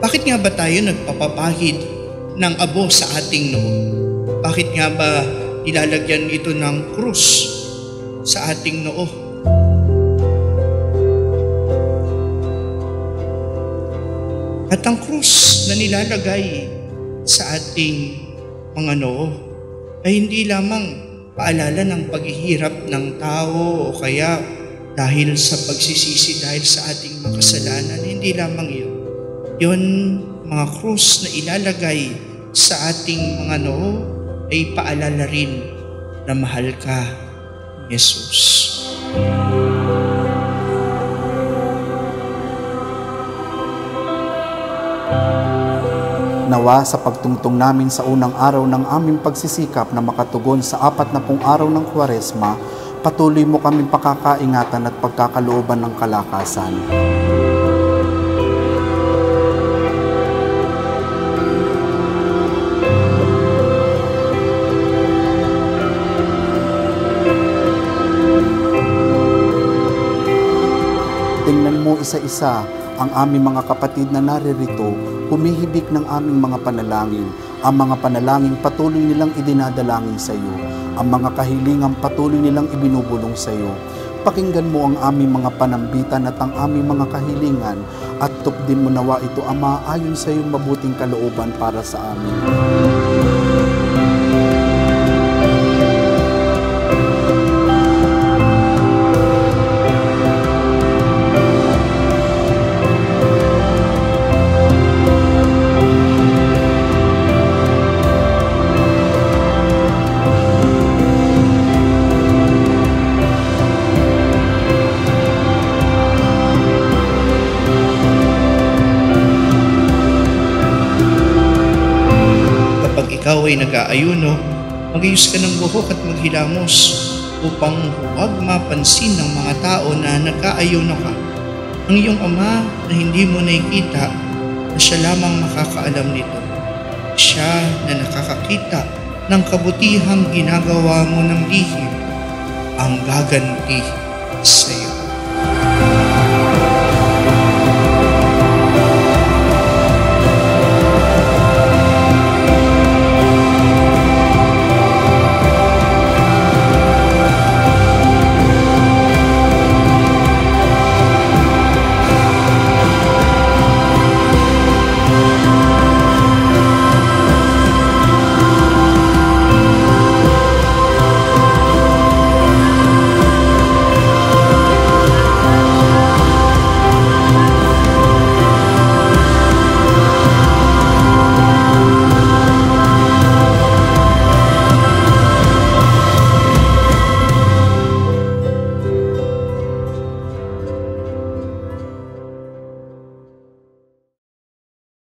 Bakit nga ba tayo nagpapapahid ng abo sa ating noo? Bakit nga ba ilalagyan ito ng krus sa ating noo? At ang krus na nilalagay sa ating mga noo ay hindi lamang paalala ng paghihirap ng tao o kaya dahil sa pagsisisi dahil sa ating mga kasalanan. Hindi lamang yun. Yun, mga krus na ilalagay sa ating mga noo ay paalala rin na mahal ka, Jesus. Nawa sa pagtungtong namin sa unang araw ng aming pagsisikap na makatugon sa 40 araw ng Kwaresma, patuloy mo kaming pakakaingatan at pagkakalooban ng kalakasan. Tingnan mo isa-isa ang aming mga kapatid na naririto, humihibik ng aming mga panalangin, ang mga panalangin patuloy nilang idinadalangin sa iyo, ang mga kahilingang patuloy nilang ibinubulong sa iyo. Pakinggan mo ang aming mga panambitan at ang aming mga kahilingan at tupdin mo nawa ito, Ama, ayon sa iyong mabuting kalooban para sa amin. Ikaw ay nag-aayuno, mag-ayos ka ng buhok at maghilamos upang huwag mapansin ng mga tao na nag-aayuno ka. Ang iyong Ama na hindi mo nakikita, na siya lamang makakaalam nito. Siya na nakakakita ng kabutihang ginagawa mo ng lihim, ang gaganti sa iyo.